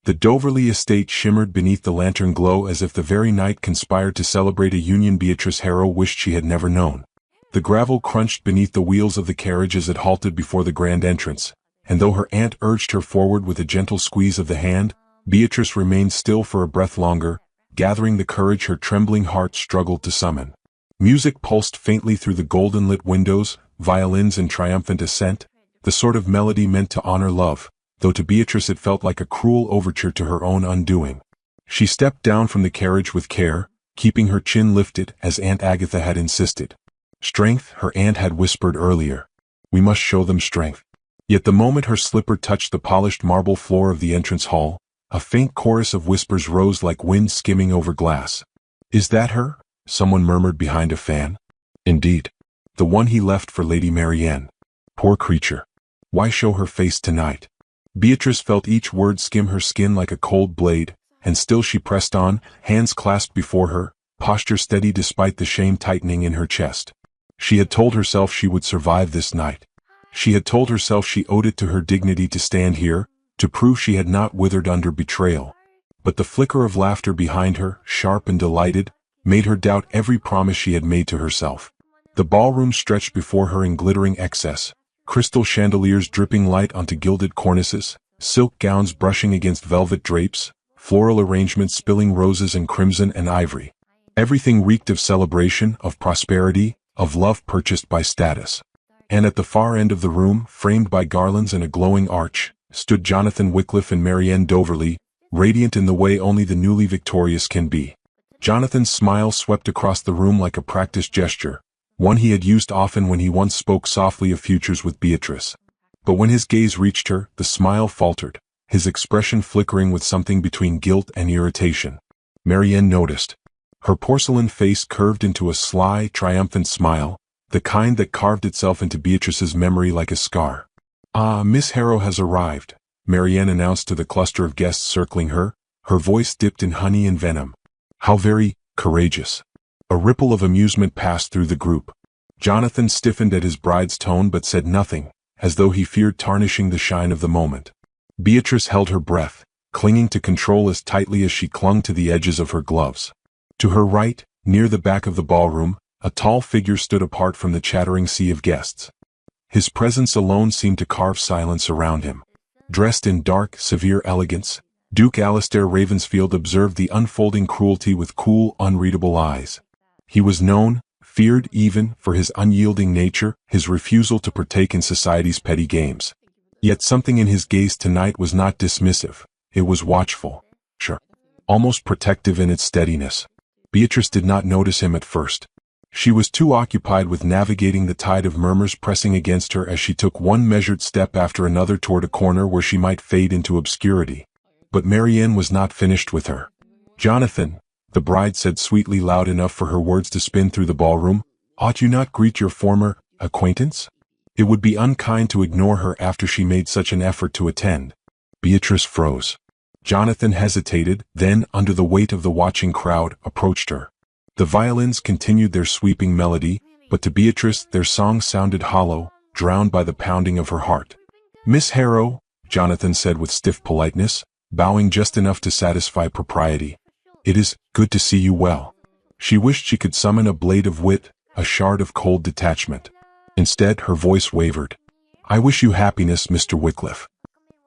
The Doverley estate shimmered beneath the lantern glow as if the very night conspired to celebrate a union Beatrice Harrow wished she had never known. The gravel crunched beneath the wheels of the carriage as it halted before the grand entrance, and though her aunt urged her forward with a gentle squeeze of the hand, Beatrice remained still for a breath longer, gathering the courage her trembling heart struggled to summon. Music pulsed faintly through the golden-lit windows, violins in triumphant ascent, the sort of melody meant to honor love, though to Beatrice it felt like a cruel overture to her own undoing. She stepped down from the carriage with care, keeping her chin lifted as Aunt Agatha had insisted. Strength, her aunt had whispered earlier. We must show them strength. Yet the moment her slipper touched the polished marble floor of the entrance hall, a faint chorus of whispers rose like wind skimming over glass. Is that her? Someone murmured behind a fan. Indeed. The one he left for Lady Marianne. Poor creature. Why show her face tonight? Beatrice felt each word skim her skin like a cold blade, and still she pressed on, hands clasped before her, posture steady despite the shame tightening in her chest. She had told herself she would survive this night. She had told herself she owed it to her dignity to stand here, to prove she had not withered under betrayal. But the flicker of laughter behind her, sharp and delighted, made her doubt every promise she had made to herself. The ballroom stretched before her in glittering excess, crystal chandeliers dripping light onto gilded cornices, silk gowns brushing against velvet drapes, floral arrangements spilling roses and crimson and ivory. Everything reeked of celebration, of prosperity, of love purchased by status. And at the far end of the room, framed by garlands and a glowing arch, stood Jonathan Wickliffe and Marianne Doverley, radiant in the way only the newly victorious can be. Jonathan's smile swept across the room like a practiced gesture, one he had used often when he once spoke softly of futures with Beatrice. But when his gaze reached her, the smile faltered, his expression flickering with something between guilt and irritation. Marianne noticed. Her porcelain face curved into a sly, triumphant smile, the kind that carved itself into Beatrice's memory like a scar. "Ah, Miss Harrow has arrived," Marianne announced to the cluster of guests circling her, her voice dipped in honey and venom. "How very courageous." A ripple of amusement passed through the group. Jonathan stiffened at his bride's tone but said nothing, as though he feared tarnishing the shine of the moment. Beatrice held her breath, clinging to control as tightly as she clung to the edges of her gloves. To her right, near the back of the ballroom, a tall figure stood apart from the chattering sea of guests. His presence alone seemed to carve silence around him. Dressed in dark, severe elegance, Duke Alastair Ravensfield observed the unfolding cruelty with cool, unreadable eyes. He was known, feared even, for his unyielding nature, his refusal to partake in society's petty games. Yet something in his gaze tonight was not dismissive, it was watchful, sure, almost protective in its steadiness. Beatrice did not notice him at first. She was too occupied with navigating the tide of murmurs pressing against her as she took one measured step after another toward a corner where she might fade into obscurity. But Marianne was not finished with her. "Jonathan," the bride said sweetly loud enough for her words to spin through the ballroom, "ought you not greet your former acquaintance? It would be unkind to ignore her after she made such an effort to attend." Beatrice froze. Jonathan hesitated, then, under the weight of the watching crowd, approached her. The violins continued their sweeping melody, but to Beatrice their song sounded hollow, drowned by the pounding of her heart. "Miss Harrow," Jonathan said with stiff politeness, bowing just enough to satisfy propriety. "It is good to see you well." She wished she could summon a blade of wit, a shard of cold detachment. Instead, her voice wavered. "I wish you happiness, Mr. Wickliffe."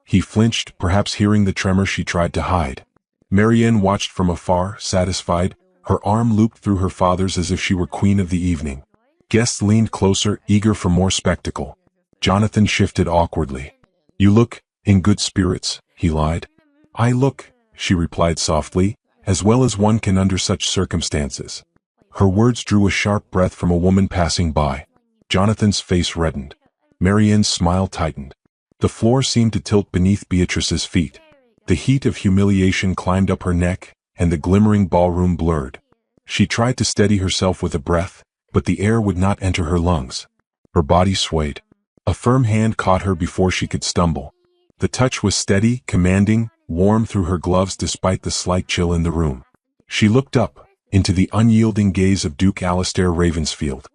He flinched, perhaps hearing the tremor she tried to hide. Marianne watched from afar, satisfied, her arm looped through her father's as if she were queen of the evening. Guests leaned closer, eager for more spectacle. Jonathan shifted awkwardly. "You look in good spirits," he lied. "I look," she replied softly, "as well as one can under such circumstances." Her words drew a sharp breath from a woman passing by. Jonathan's face reddened. Marianne's smile tightened. The floor seemed to tilt beneath Beatrice's feet. The heat of humiliation climbed up her neck, and the glimmering ballroom blurred. She tried to steady herself with a breath, but the air would not enter her lungs. Her body swayed. A firm hand caught her before she could stumble. The touch was steady, commanding, warm through her gloves despite the slight chill in the room. She looked up, into the unyielding gaze of Duke Alastair Ravensfield.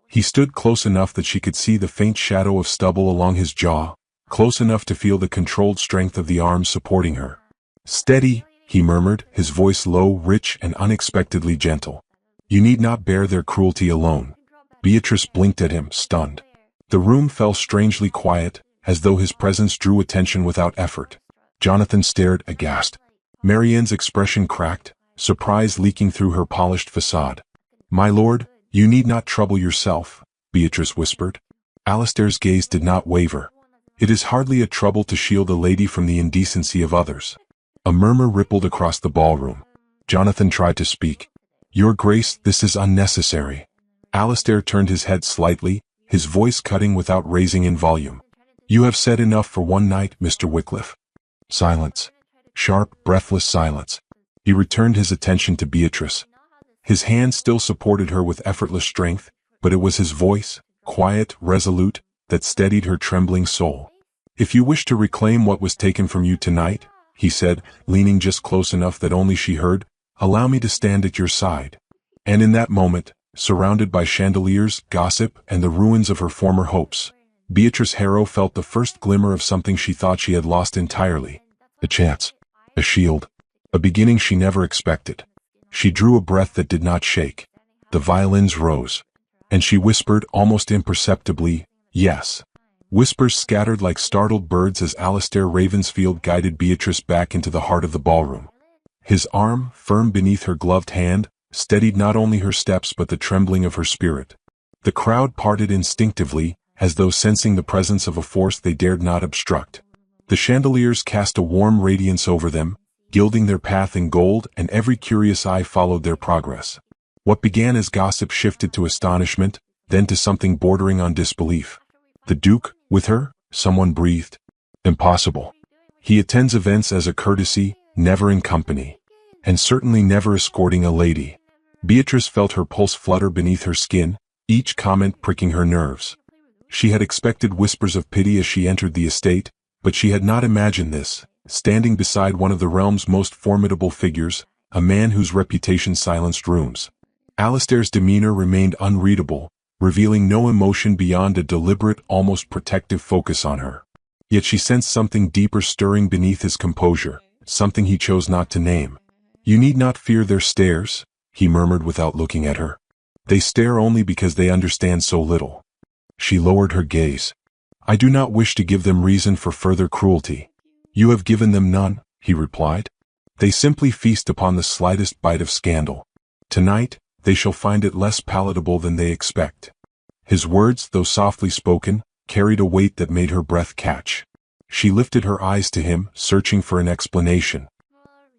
He stood close enough that she could see the faint shadow of stubble along his jaw, close enough to feel the controlled strength of the arms supporting her. Steady, he murmured, his voice low, rich, and unexpectedly gentle. You need not bear their cruelty alone. Beatrice blinked at him, stunned. The room fell strangely quiet, as though his presence drew attention without effort. Jonathan stared, aghast. Marianne's expression cracked, surprise leaking through her polished facade. My lord, you need not trouble yourself, Beatrice whispered. Alistair's gaze did not waver. It is hardly a trouble to shield a lady from the indecency of others. A murmur rippled across the ballroom. Jonathan tried to speak. Your Grace, this is unnecessary. Alistair turned his head slightly, his voice cutting without raising in volume. You have said enough for one night, Mr. Wycliffe. Silence. Sharp, breathless silence. He returned his attention to Beatrice. His hand still supported her with effortless strength, but it was his voice, quiet, resolute, that steadied her trembling soul. If you wish to reclaim what was taken from you tonight, he said, leaning just close enough that only she heard, allow me to stand at your side. And in that moment, surrounded by chandeliers, gossip, and the ruins of her former hopes, Beatrice Harrow felt the first glimmer of something she thought she had lost entirely. A chance. A shield. A beginning she never expected. She drew a breath that did not shake. The violins rose. And she whispered almost imperceptibly, yes. Whispers scattered like startled birds as Alistair Ravensfield guided Beatrice back into the heart of the ballroom. His arm, firm beneath her gloved hand, steadied not only her steps but the trembling of her spirit. The crowd parted instinctively, as though sensing the presence of a force they dared not obstruct. The chandeliers cast a warm radiance over them, gilding their path in gold, and every curious eye followed their progress. What began as gossip shifted to astonishment, then to something bordering on disbelief. The Duke, with her? Someone breathed. Impossible. He attends events as a courtesy, never in company. And certainly never escorting a lady. Beatrice felt her pulse flutter beneath her skin, each comment pricking her nerves. She had expected whispers of pity as she entered the estate, but she had not imagined this, standing beside one of the realm's most formidable figures, a man whose reputation silenced rooms. Alistair's demeanor remained unreadable, revealing no emotion beyond a deliberate, almost protective focus on her. Yet she sensed something deeper stirring beneath his composure, something he chose not to name. You need not fear their stares, he murmured without looking at her. They stare only because they understand so little. She lowered her gaze. I do not wish to give them reason for further cruelty. You have given them none, he replied. They simply feast upon the slightest bite of scandal. Tonight, they shall find it less palatable than they expect. His words, though softly spoken, carried a weight that made her breath catch. She lifted her eyes to him, searching for an explanation.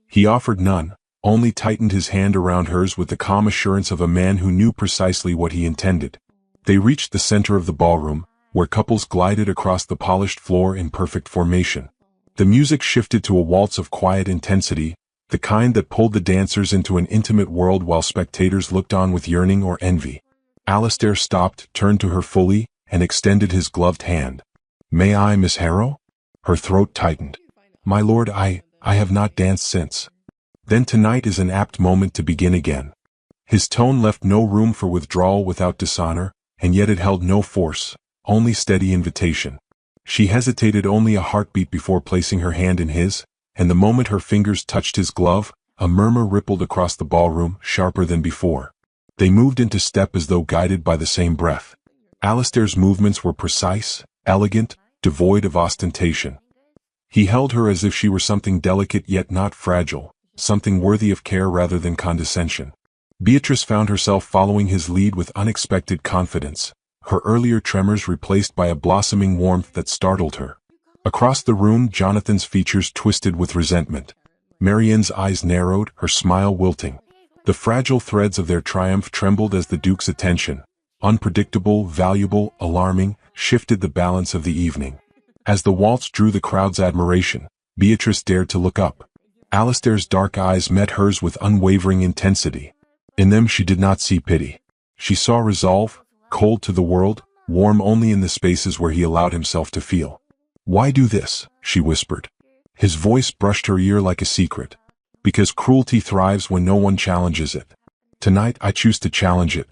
He offered none, only tightened his hand around hers with the calm assurance of a man who knew precisely what he intended. They reached the center of the ballroom, where couples glided across the polished floor in perfect formation. The music shifted to a waltz of quiet intensity, the kind that pulled the dancers into an intimate world while spectators looked on with yearning or envy. Alistair stopped, turned to her fully, and extended his gloved hand. May I, Miss Harrow? Her throat tightened. My lord, I have not danced since. Then tonight is an apt moment to begin again. His tone left no room for withdrawal without dishonor, and yet it held no force, only steady invitation. She hesitated only a heartbeat before placing her hand in his, and the moment her fingers touched his glove, a murmur rippled across the ballroom, sharper than before. They moved into step as though guided by the same breath. Alistair's movements were precise, elegant, devoid of ostentation. He held her as if she were something delicate yet not fragile, something worthy of care rather than condescension. Beatrice found herself following his lead with unexpected confidence, her earlier tremors replaced by a blossoming warmth that startled her. Across the room, Jonathan's features twisted with resentment. Marianne's eyes narrowed, her smile wilting. The fragile threads of their triumph trembled as the Duke's attention, unpredictable, valuable, alarming, shifted the balance of the evening. As the waltz drew the crowd's admiration, Beatrice dared to look up. Alistair's dark eyes met hers with unwavering intensity. In them she did not see pity. She saw resolve, cold to the world, warm only in the spaces where he allowed himself to feel. Why do this? She whispered. His voice brushed her ear like a secret. Because cruelty thrives when no one challenges it. Tonight I choose to challenge it.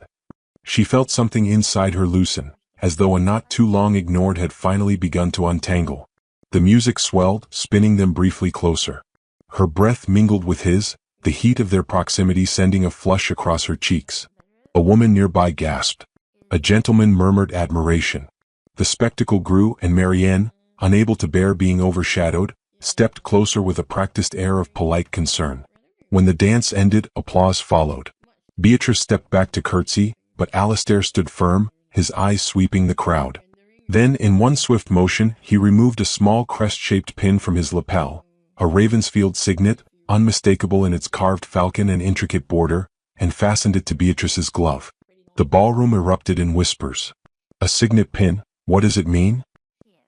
She felt something inside her loosen, as though a knot too long ignored had finally begun to untangle. The music swelled, spinning them briefly closer. Her breath mingled with his, the heat of their proximity sending a flush across her cheeks. A woman nearby gasped. A gentleman murmured admiration. The spectacle grew, and Marianne, unable to bear being overshadowed, stepped closer with a practiced air of polite concern. When the dance ended, applause followed. Beatrice stepped back to curtsy, but Alastair stood firm, his eyes sweeping the crowd. Then, in one swift motion, he removed a small crest-shaped pin from his lapel, a Ravensfield signet, unmistakable in its carved falcon and intricate border, and fastened it to Beatrice's glove. The ballroom erupted in whispers. A signet pin? What does it mean?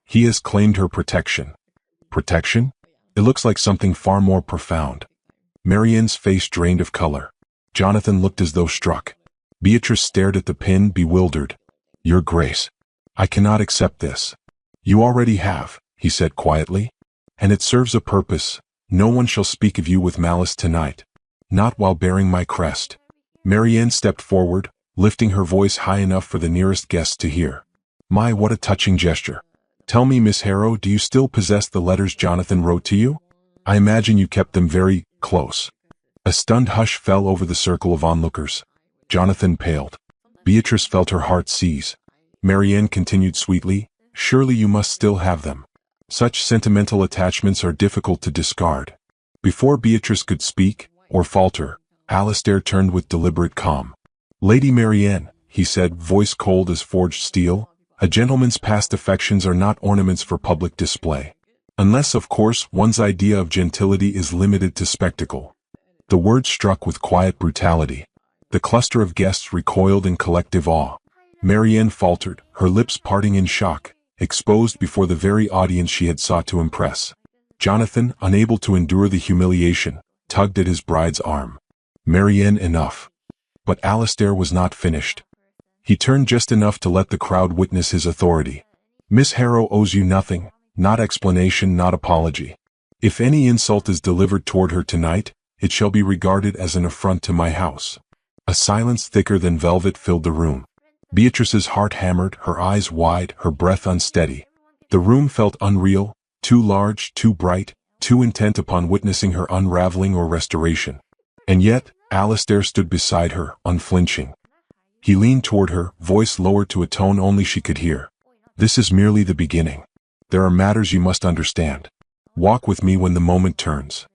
He has claimed her protection. Protection? It looks like something far more profound. Marianne's face drained of color. Jonathan looked as though struck. Beatrice stared at the pin, bewildered. Your Grace, I cannot accept this. You already have, he said quietly. And it serves a purpose. No one shall speak of you with malice tonight. Not while bearing my crest. Marianne stepped forward, lifting her voice high enough for the nearest guests to hear. My, what a touching gesture. Tell me, Miss Harrow, do you still possess the letters Jonathan wrote to you? I imagine you kept them very close. A stunned hush fell over the circle of onlookers. Jonathan paled. Beatrice felt her heart seize. Marianne continued sweetly, surely you must still have them. Such sentimental attachments are difficult to discard. Before Beatrice could speak, or falter, Alastair turned with deliberate calm. Lady Marianne, he said, voice cold as forged steel, a gentleman's past affections are not ornaments for public display. Unless, of course, one's idea of gentility is limited to spectacle. The word struck with quiet brutality. The cluster of guests recoiled in collective awe. Marianne faltered, her lips parting in shock, exposed before the very audience she had sought to impress. Jonathan, unable to endure the humiliation, tugged at his bride's arm. Marianne, enough. But Alastair was not finished. He turned just enough to let the crowd witness his authority. Miss Harrow owes you nothing, not explanation, not apology. If any insult is delivered toward her tonight, it shall be regarded as an affront to my house. A silence thicker than velvet filled the room. Beatrice's heart hammered, her eyes wide, her breath unsteady. The room felt unreal, too large, too bright, too intent upon witnessing her unraveling or restoration. And yet, Alastair stood beside her, unflinching. He leaned toward her, voice lowered to a tone only she could hear. This is merely the beginning. There are matters you must understand. Walk with me when the moment turns.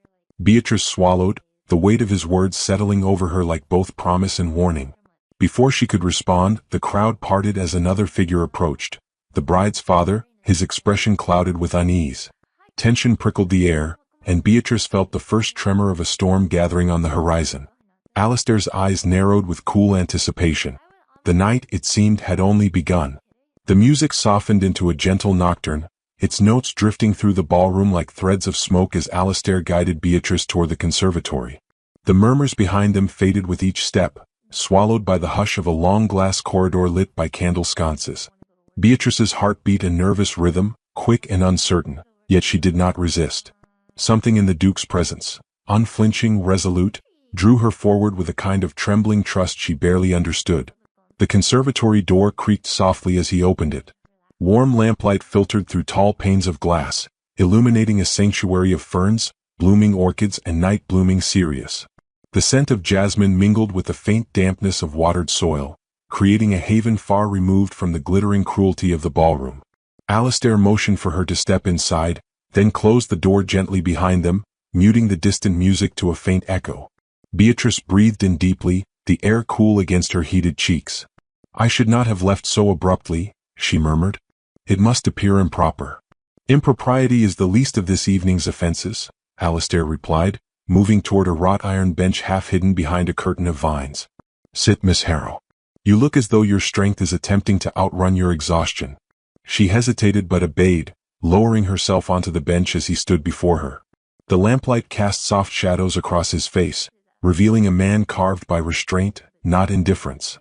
Beatrice swallowed, the weight of his words settling over her like both promise and warning. Before she could respond, the crowd parted as another figure approached. The bride's father, his expression clouded with unease. Tension prickled the air, and Beatrice felt the first tremor of a storm gathering on the horizon. Alastair's eyes narrowed with cool anticipation. The night, it seemed, had only begun. The music softened into a gentle nocturne, its notes drifting through the ballroom like threads of smoke as Alastair guided Beatrice toward the conservatory. The murmurs behind them faded with each step, swallowed by the hush of a long glass corridor lit by candle sconces. Beatrice's heart beat a nervous rhythm, quick and uncertain, yet she did not resist. Something in the Duke's presence, unflinching, resolute, drew her forward with a kind of trembling trust she barely understood. The conservatory door creaked softly as he opened it. Warm lamplight filtered through tall panes of glass, illuminating a sanctuary of ferns, blooming orchids and night-blooming cereus. The scent of jasmine mingled with the faint dampness of watered soil, creating a haven far removed from the glittering cruelty of the ballroom. Alastair motioned for her to step inside, then closed the door gently behind them, muting the distant music to a faint echo. Beatrice breathed in deeply, the air cool against her heated cheeks. I should not have left so abruptly, she murmured. It must appear improper. Impropriety is the least of this evening's offenses, Alastair replied, moving toward a wrought iron bench half hidden behind a curtain of vines. Sit, Miss Harrow. You look as though your strength is attempting to outrun your exhaustion. She hesitated but obeyed, lowering herself onto the bench as he stood before her. The lamplight cast soft shadows across his face, revealing a man carved by restraint, not indifference.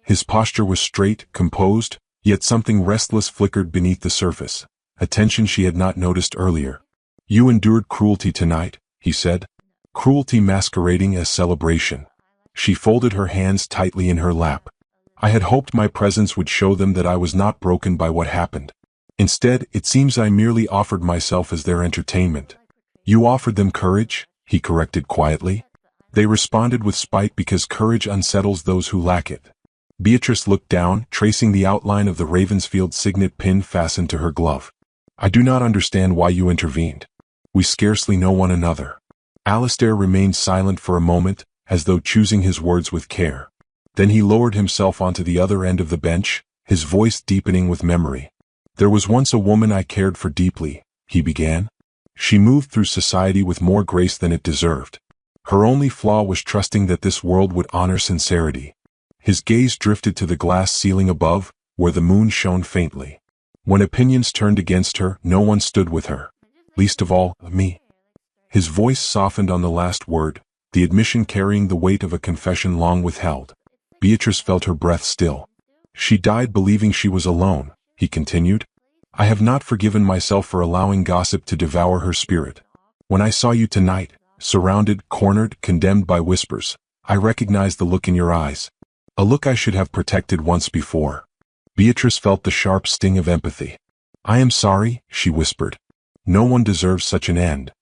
His posture was straight, composed, yet something restless flickered beneath the surface, a tension she had not noticed earlier. You endured cruelty tonight, he said. Cruelty masquerading as celebration. She folded her hands tightly in her lap. I had hoped my presence would show them that I was not broken by what happened. Instead, it seems I merely offered myself as their entertainment. You offered them courage, he corrected quietly. They responded with spite because courage unsettles those who lack it. Beatrice looked down, tracing the outline of the Ravensfield signet pin fastened to her glove. I do not understand why you intervened. We scarcely know one another. Alistair remained silent for a moment, as though choosing his words with care. Then he lowered himself onto the other end of the bench, his voice deepening with memory. There was once a woman I cared for deeply, he began. She moved through society with more grace than it deserved. Her only flaw was trusting that this world would honor sincerity. His gaze drifted to the glass ceiling above, where the moon shone faintly. When opinions turned against her, no one stood with her. Least of all, me. His voice softened on the last word, the admission carrying the weight of a confession long withheld. Beatrice felt her breath still. She died believing she was alone, he continued. I have not forgiven myself for allowing gossip to devour her spirit. When I saw you tonight, surrounded, cornered, condemned by whispers, I recognized the look in your eyes. A look I should have protected once before. Beatrice felt the sharp sting of empathy. I am sorry, she whispered. No one deserves such an end.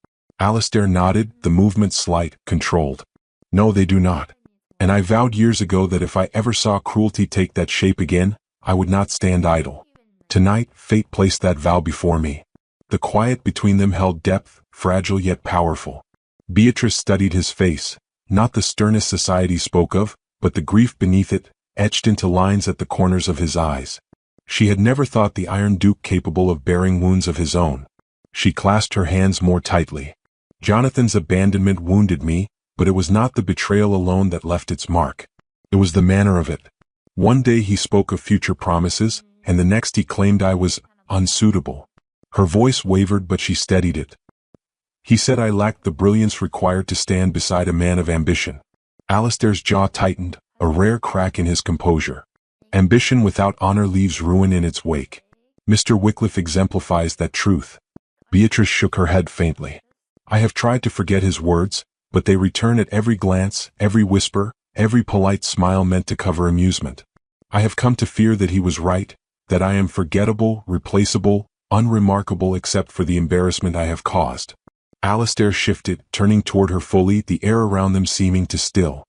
Alistair nodded, the movement slight, controlled. No, they do not. And I vowed years ago that if I ever saw cruelty take that shape again, I would not stand idle. Tonight, fate placed that vow before me. The quiet between them held depth, fragile yet powerful. Beatrice studied his face, not the sternness society spoke of, but the grief beneath it, etched into lines at the corners of his eyes. She had never thought the Iron Duke capable of bearing wounds of his own. She clasped her hands more tightly. Jonathan's abandonment wounded me, but it was not the betrayal alone that left its mark. It was the manner of it. One day he spoke of future promises, and the next he claimed I was unsuitable. Her voice wavered, but she steadied it. He said I lacked the brilliance required to stand beside a man of ambition. Alistair's jaw tightened, a rare crack in his composure. Ambition without honor leaves ruin in its wake. Mr. Wycliffe exemplifies that truth. Beatrice shook her head faintly. I have tried to forget his words, but they return at every glance, every whisper, every polite smile meant to cover amusement. I have come to fear that he was right, that I am forgettable, replaceable, unremarkable except for the embarrassment I have caused. Alistair shifted, turning toward her fully, the air around them seeming to still.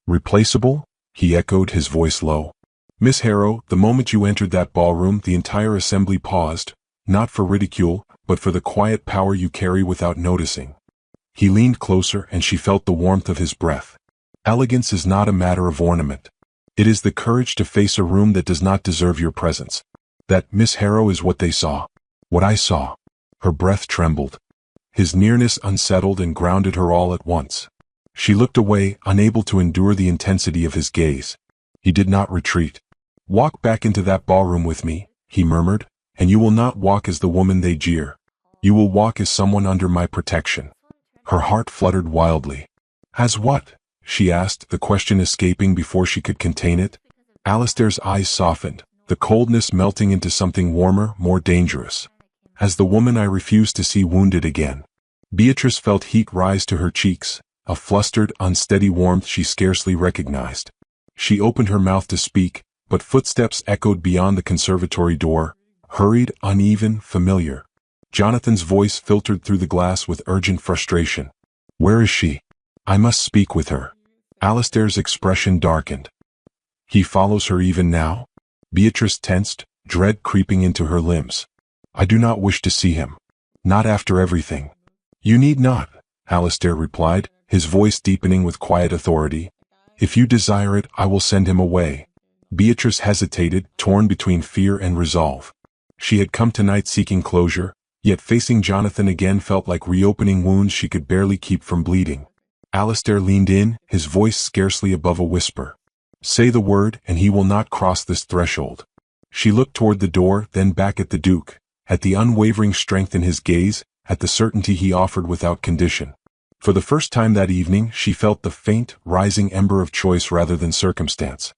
Replaceable? He echoed, his voice low. Miss Harrow, the moment you entered that ballroom, the entire assembly paused, not for ridicule, but for the quiet power you carry without noticing. He leaned closer, and she felt the warmth of his breath. Elegance is not a matter of ornament. It is the courage to face a room that does not deserve your presence. That, Miss Harrow, is what they saw. What I saw. Her breath trembled. His nearness unsettled and grounded her all at once. She looked away, unable to endure the intensity of his gaze. He did not retreat. Walk back into that ballroom with me, he murmured, and you will not walk as the woman they jeer. You will walk as someone under my protection. Her heart fluttered wildly. As what? She asked, the question escaping before she could contain it. Alistair's eyes softened, the coldness melting into something warmer, more dangerous. As the woman I refused to see wounded again. Beatrice felt heat rise to her cheeks, a flustered, unsteady warmth she scarcely recognized. She opened her mouth to speak, but footsteps echoed beyond the conservatory door, hurried, uneven, familiar. Jonathan's voice filtered through the glass with urgent frustration. Where is she? I must speak with her. Alistair's expression darkened. He follows her even now? Beatrice tensed, dread creeping into her limbs. I do not wish to see him. Not after everything. You need not, Alistair replied, his voice deepening with quiet authority. If you desire it, I will send him away. Beatrice hesitated, torn between fear and resolve. She had come tonight seeking closure, yet facing Jonathan again felt like reopening wounds she could barely keep from bleeding. Alistair leaned in, his voice scarcely above a whisper. Say the word, and he will not cross this threshold. She looked toward the door, then back at the Duke, at the unwavering strength in his gaze, at the certainty he offered without condition. For the first time that evening, she felt the faint, rising ember of choice rather than circumstance.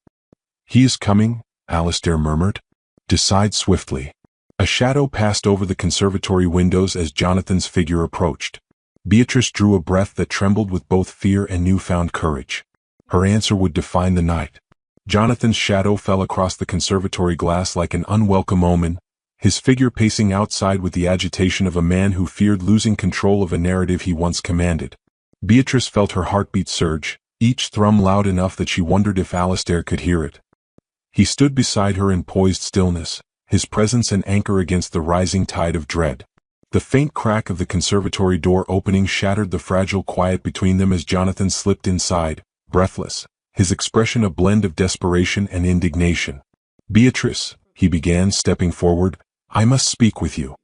He is coming, Alistair murmured. Decide swiftly. A shadow passed over the conservatory windows as Jonathan's figure approached. Beatrice drew a breath that trembled with both fear and newfound courage. Her answer would define the night. Jonathan's shadow fell across the conservatory glass like an unwelcome omen, his figure pacing outside with the agitation of a man who feared losing control of a narrative he once commanded. Beatrice felt her heartbeat surge, each thrum loud enough that she wondered if Alistair could hear it. He stood beside her in poised stillness, his presence an anchor against the rising tide of dread. The faint crack of the conservatory door opening shattered the fragile quiet between them as Jonathan slipped inside, breathless, his expression a blend of desperation and indignation. "Beatrice," he began, stepping forward, "I must speak with you."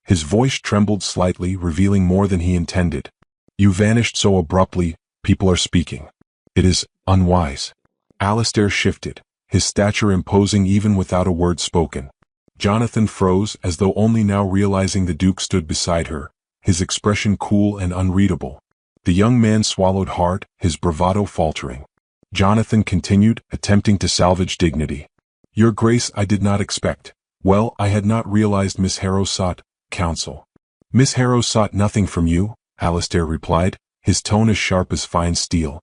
His voice trembled slightly, revealing more than he intended. "You vanished so abruptly, people are speaking. It is unwise." Alistair shifted, his stature imposing even without a word spoken. Jonathan froze, as though only now realizing the Duke stood beside her, his expression cool and unreadable. The young man swallowed hard, his bravado faltering. Jonathan continued, attempting to salvage dignity. "Your Grace, I did not expect. Well, I had not realized Miss Harrow sought counsel." "Miss Harrow sought nothing from you," Alistair replied, his tone as sharp as fine steel.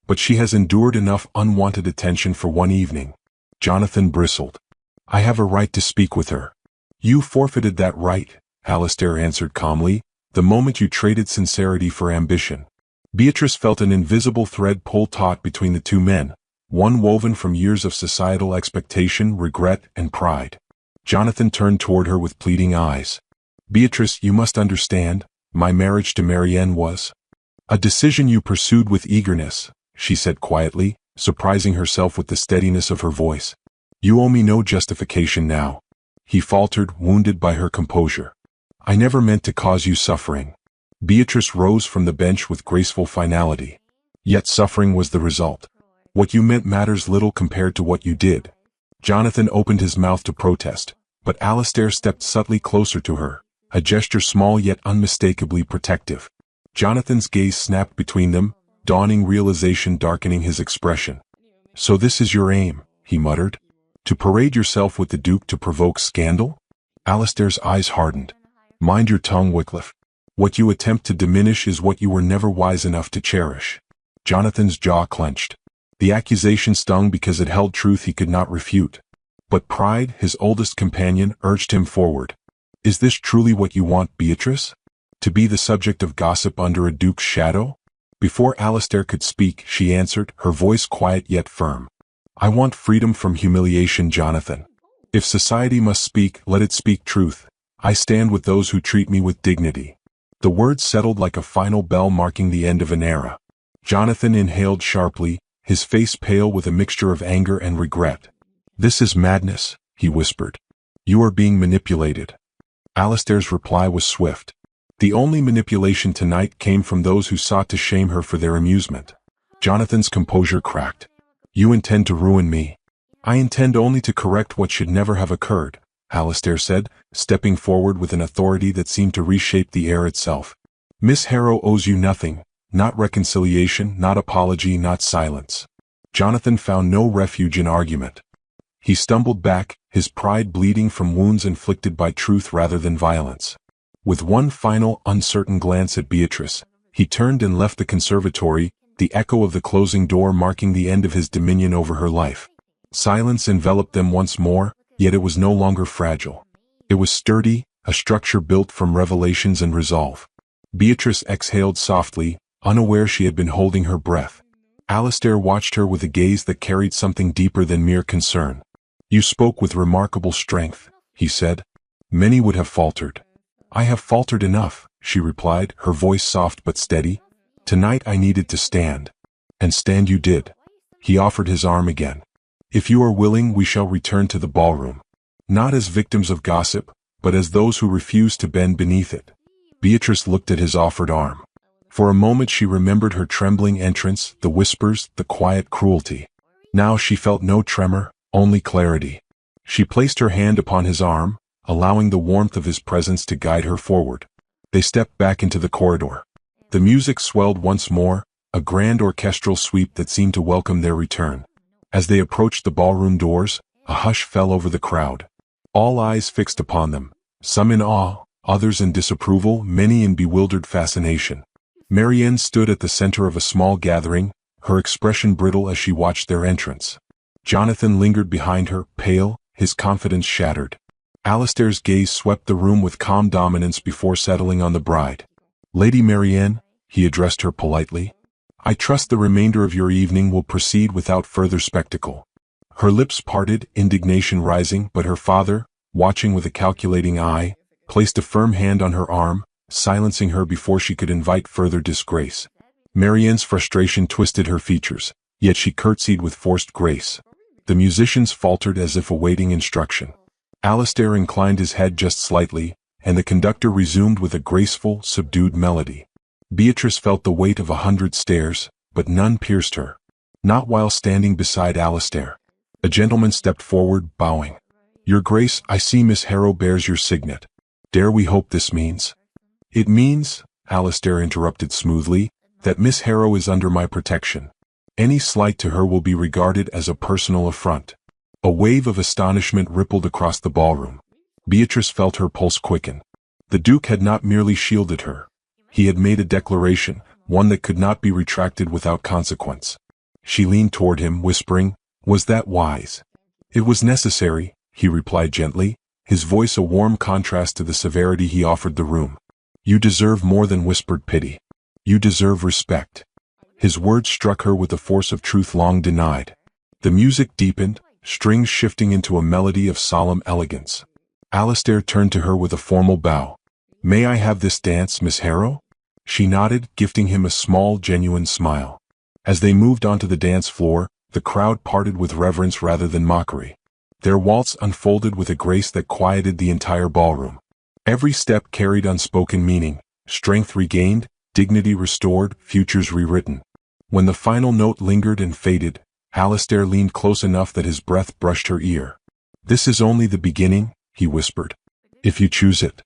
"But she has endured enough unwanted attention for one evening." Jonathan bristled. "I have a right to speak with her." "You forfeited that right," Alistair answered calmly, "the moment you traded sincerity for ambition." Beatrice felt an invisible thread pull taut between the two men, one woven from years of societal expectation, regret, and pride. Jonathan turned toward her with pleading eyes. "Beatrice, you must understand, my marriage to Marianne was a decision you pursued with eagerness," she said quietly, surprising herself with the steadiness of her voice. "You owe me no justification now." He faltered, wounded by her composure. "I never meant to cause you suffering." Beatrice rose from the bench with graceful finality. "Yet suffering was the result. What you meant matters little compared to what you did." Jonathan opened his mouth to protest, but Alistair stepped subtly closer to her, a gesture small yet unmistakably protective. Jonathan's gaze snapped between them, dawning realization darkening his expression. "So this is your aim," he muttered. "To parade yourself with the Duke to provoke scandal?" Alistair's eyes hardened. "Mind your tongue, Wycliffe. What you attempt to diminish is what you were never wise enough to cherish." Jonathan's jaw clenched. The accusation stung because it held truth he could not refute. But pride, his oldest companion, urged him forward. "Is this truly what you want, Beatrice? To be the subject of gossip under a duke's shadow?" Before Alistair could speak, she answered, her voice quiet yet firm. "I want freedom from humiliation, Jonathan. If society must speak, let it speak truth. I stand with those who treat me with dignity." The words settled like a final bell marking the end of an era. Jonathan inhaled sharply, his face pale with a mixture of anger and regret. "This is madness," he whispered. "You are being manipulated." Alistair's reply was swift. The only manipulation tonight came from those who sought to shame her for their amusement. Jonathan's composure cracked. "You intend to ruin me." "I intend only to correct what should never have occurred," Alistair said, stepping forward with an authority that seemed to reshape the air itself. "Miss Harrow owes you nothing, not reconciliation, not apology, not silence." Jonathan found no refuge in argument. He stumbled back, his pride bleeding from wounds inflicted by truth rather than violence. With one final, uncertain glance at Beatrice, he turned and left the conservatory, the echo of the closing door marking the end of his dominion over her life. Silence enveloped them once more, yet it was no longer fragile. It was sturdy, a structure built from revelations and resolve. Beatrice exhaled softly, unaware she had been holding her breath. Alistair watched her with a gaze that carried something deeper than mere concern. "You spoke with remarkable strength," he said. "Many would have faltered." "I have faltered enough," she replied, her voice soft but steady. "Tonight I needed to stand. And stand you did." He offered his arm again. "If you are willing, we shall return to the ballroom. Not as victims of gossip, but as those who refuse to bend beneath it." Beatrice looked at his offered arm. For a moment she remembered her trembling entrance, the whispers, the quiet cruelty. Now she felt no tremor, only clarity. She placed her hand upon his arm, allowing the warmth of his presence to guide her forward. They stepped back into the corridor. The music swelled once more, a grand orchestral sweep that seemed to welcome their return. As they approached the ballroom doors, a hush fell over the crowd. All eyes fixed upon them, some in awe, others in disapproval, many in bewildered fascination. Marianne stood at the center of a small gathering, her expression brittle as she watched their entrance. Jonathan lingered behind her, pale, his confidence shattered. Alistair's gaze swept the room with calm dominance before settling on the bride. "Lady Marianne," he addressed her politely, "I trust the remainder of your evening will proceed without further spectacle." Her lips parted, indignation rising, but her father, watching with a calculating eye, placed a firm hand on her arm, silencing her before she could invite further disgrace. Marianne's frustration twisted her features, yet she curtsied with forced grace. The musicians faltered as if awaiting instruction. Alistair inclined his head just slightly, and the conductor resumed with a graceful, subdued melody. Beatrice felt the weight of 100 stares, but none pierced her. Not while standing beside Alistair. A gentleman stepped forward, bowing. "Your Grace, I see Miss Harrow bears your signet. Dare we hope this means—" "It means," Alistair interrupted smoothly, "that Miss Harrow is under my protection. Any slight to her will be regarded as a personal affront." A wave of astonishment rippled across the ballroom. Beatrice felt her pulse quicken. The Duke had not merely shielded her. He had made a declaration, one that could not be retracted without consequence. She leaned toward him, whispering, "Was that wise?" "It was necessary," he replied gently, his voice a warm contrast to the severity he offered the room. "You deserve more than whispered pity. You deserve respect." His words struck her with the force of truth long denied. The music deepened, strings shifting into a melody of solemn elegance. Alistair turned to her with a formal bow. "May I have this dance, Miss Harrow?" She nodded, gifting him a small, genuine smile. As they moved onto the dance floor, the crowd parted with reverence rather than mockery. Their waltz unfolded with a grace that quieted the entire ballroom. Every step carried unspoken meaning, strength regained, dignity restored, futures rewritten. When the final note lingered and faded, Alistair leaned close enough that his breath brushed her ear. "This is only the beginning," he whispered. "If you choose it."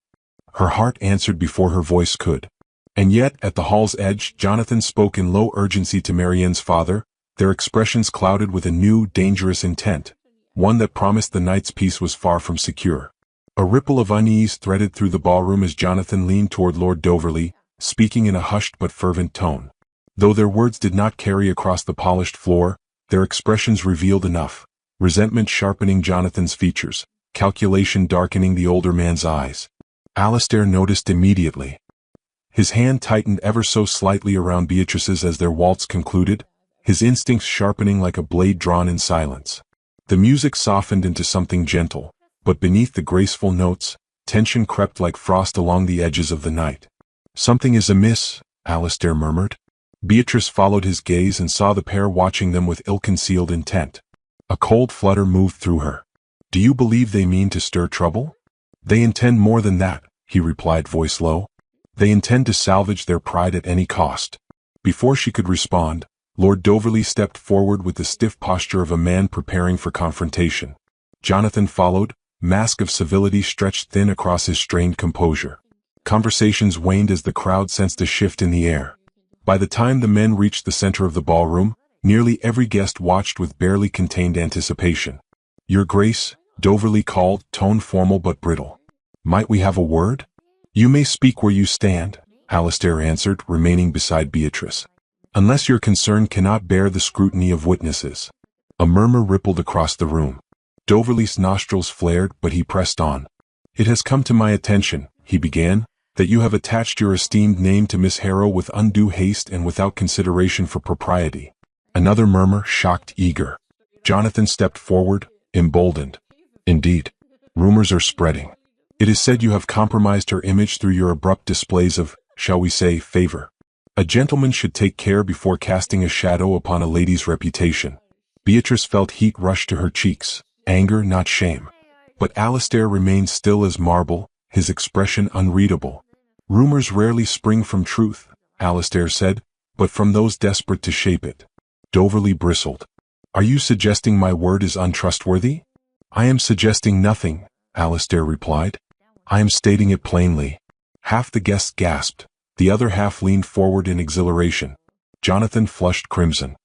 Her heart answered before her voice could. And yet, at the hall's edge, Jonathan spoke in low urgency to Marianne's father, their expressions clouded with a new, dangerous intent, one that promised the night's peace was far from secure. A ripple of unease threaded through the ballroom as Jonathan leaned toward Lord Doverley, speaking in a hushed but fervent tone. Though their words did not carry across the polished floor, their expressions revealed enough, resentment sharpening Jonathan's features, calculation darkening the older man's eyes. Alistair noticed immediately. His hand tightened ever so slightly around Beatrice's as their waltz concluded, his instincts sharpening like a blade drawn in silence. The music softened into something gentle, but beneath the graceful notes, tension crept like frost along the edges of the night. "Something is amiss," Alistair murmured. Beatrice followed his gaze and saw the pair watching them with ill-concealed intent. A cold flutter moved through her. "Do you believe they mean to stir trouble?" "They intend more than that," he replied, voice low. "They intend to salvage their pride at any cost." Before she could respond, Lord Doverley stepped forward with the stiff posture of a man preparing for confrontation. Jonathan followed, mask of civility stretched thin across his strained composure. Conversations waned as the crowd sensed a shift in the air. By the time the men reached the center of the ballroom, nearly every guest watched with barely contained anticipation. "Your Grace," Doverley called, tone formal but brittle. "Might we have a word?" "You may speak where you stand," Alistair answered, remaining beside Beatrice. "Unless your concern cannot bear the scrutiny of witnesses." A murmur rippled across the room. Doverley's nostrils flared, but he pressed on. "It has come to my attention," he began, "that you have attached your esteemed name to Miss Harrow with undue haste and without consideration for propriety." Another murmur, shocked, eager. Jonathan stepped forward, emboldened. "Indeed. Rumors are spreading. It is said you have compromised her image through your abrupt displays of, shall we say, favor. A gentleman should take care before casting a shadow upon a lady's reputation." Beatrice felt heat rush to her cheeks, anger, not shame. But Alistair remained still as marble, his expression unreadable. "Rumors rarely spring from truth," Alistair said, "but from those desperate to shape it." Doverley bristled. "Are you suggesting my word is untrustworthy?" "I am suggesting nothing," Alistair replied. "I am stating it plainly." Half the guests gasped. The other half leaned forward in exhilaration. Jonathan flushed crimson.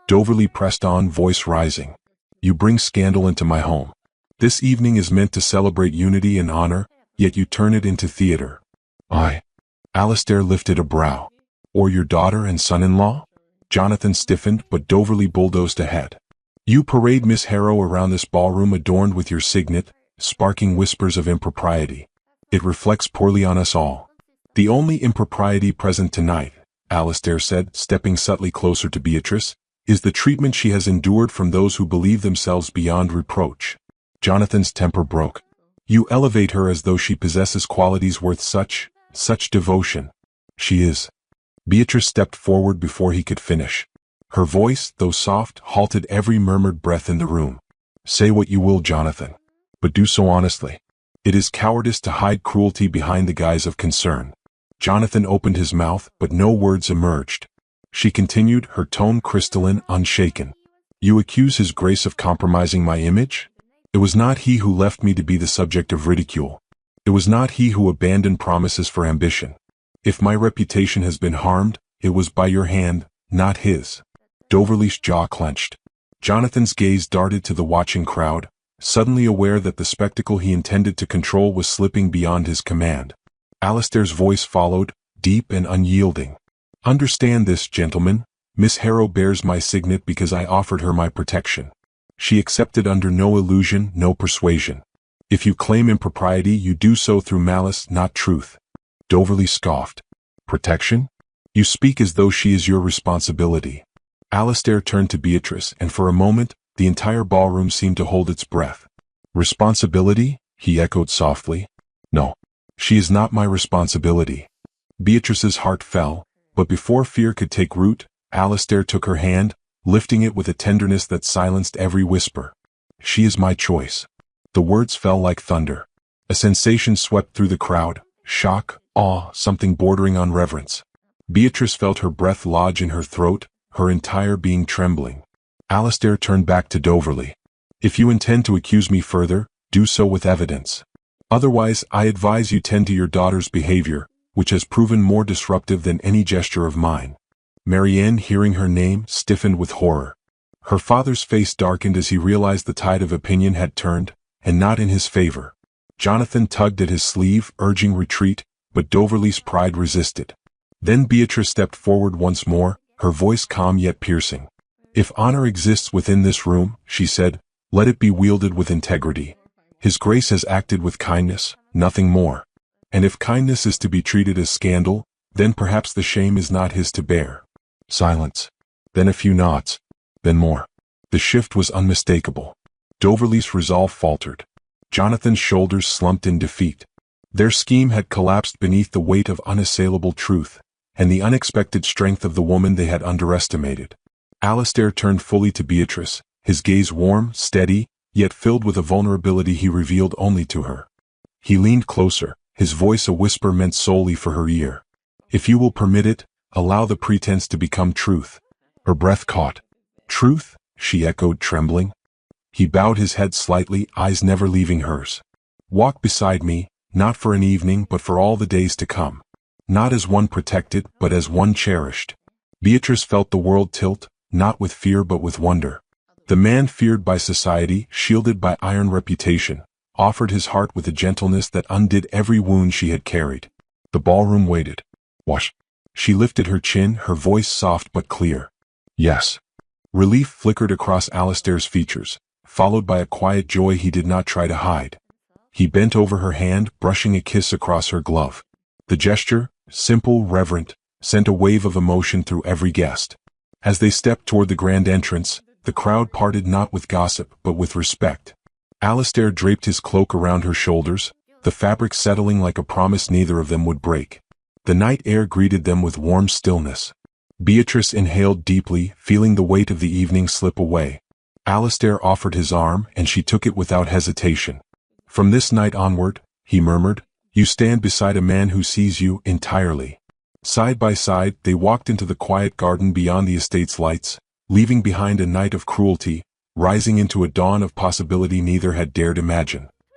Doverley pressed on, voice rising. "You bring scandal into my home. This evening is meant to celebrate unity and honor, yet you turn it into theater." Alistair lifted a brow. "Or your daughter and son-in-law?" Jonathan stiffened, but Doverley bulldozed ahead. "You parade Miss Harrow around this ballroom adorned with your signet, sparking whispers of impropriety. It reflects poorly on us all. The only impropriety present tonight, Alistair said, stepping subtly closer to Beatrice, is the treatment she has endured from those who believe themselves beyond reproach. Jonathan's temper broke. You elevate her as though she possesses qualities worth such devotion. She is. Beatrice stepped forward before he could finish. Her voice, though soft, halted every murmured breath in the room. Say what you will, Jonathan, but do so honestly. It is cowardice to hide cruelty behind the guise of concern. Jonathan opened his mouth, but no words emerged. She continued, her tone crystalline, unshaken. You accuse His Grace of compromising my image? It was not he who left me to be the subject of ridicule. It was not he who abandoned promises for ambition. If my reputation has been harmed, it was by your hand, not his. Doverley's jaw clenched. Jonathan's gaze darted to the watching crowd, suddenly aware that the spectacle he intended to control was slipping beyond his command. Alistair's voice followed, deep and unyielding. Understand this, gentlemen. Miss Harrow bears my signet because I offered her my protection. She accepted under no illusion, no persuasion. If you claim impropriety, you do so through malice, not truth. Doverley scoffed. Protection? You speak as though she is your responsibility. Alistair turned to Beatrice, and for a moment, the entire ballroom seemed to hold its breath. Responsibility? He echoed softly. No. She is not my responsibility. Beatrice's heart fell, but before fear could take root, Alistair took her hand, lifting it with a tenderness that silenced every whisper. She is my choice. The words fell like thunder. A sensation swept through the crowd, shock, awe, something bordering on reverence. Beatrice felt her breath lodge in her throat, her entire being trembling. Alistair turned back to Doverley. If you intend to accuse me further, do so with evidence. Otherwise, I advise you tend to your daughter's behavior, which has proven more disruptive than any gesture of mine. Marianne, hearing her name, stiffened with horror. Her father's face darkened as he realized the tide of opinion had turned, and not in his favor. Jonathan tugged at his sleeve, urging retreat, but Doverley's pride resisted. Then Beatrice stepped forward once more, her voice calm yet piercing. If honor exists within this room, she said, let it be wielded with integrity. His Grace has acted with kindness, nothing more. And if kindness is to be treated as scandal, then perhaps the shame is not his to bear. Silence. Then a few nods. Then more. The shift was unmistakable. Doverley's resolve faltered. Jonathan's shoulders slumped in defeat. Their scheme had collapsed beneath the weight of unassailable truth, and the unexpected strength of the woman they had underestimated. Alistair turned fully to Beatrice, his gaze warm, steady, yet filled with a vulnerability he revealed only to her. He leaned closer, his voice a whisper meant solely for her ear. If you will permit it, allow the pretense to become truth. Her breath caught. Truth? She echoed, trembling. He bowed his head slightly, eyes never leaving hers. Walk beside me, not for an evening but for all the days to come. Not as one protected, but as one cherished. Beatrice felt the world tilt, not with fear but with wonder. The man feared by society, shielded by iron reputation, offered his heart with a gentleness that undid every wound she had carried. The ballroom waited. Wash. She lifted her chin, her voice soft but clear. Yes. Relief flickered across Alistair's features, followed by a quiet joy he did not try to hide. He bent over her hand, brushing a kiss across her glove. The gesture, simple, reverent, sent a wave of emotion through every guest. As they stepped toward the grand entrance, the crowd parted not with gossip but with respect. Alistair draped his cloak around her shoulders, the fabric settling like a promise neither of them would break. The night air greeted them with warm stillness. Beatrice inhaled deeply, feeling the weight of the evening slip away. Alistair offered his arm, and she took it without hesitation. From this night onward, he murmured, you stand beside a man who sees you entirely. Side by side, they walked into the quiet garden beyond the estate's lights, leaving behind a night of cruelty, rising into a dawn of possibility neither had dared imagine.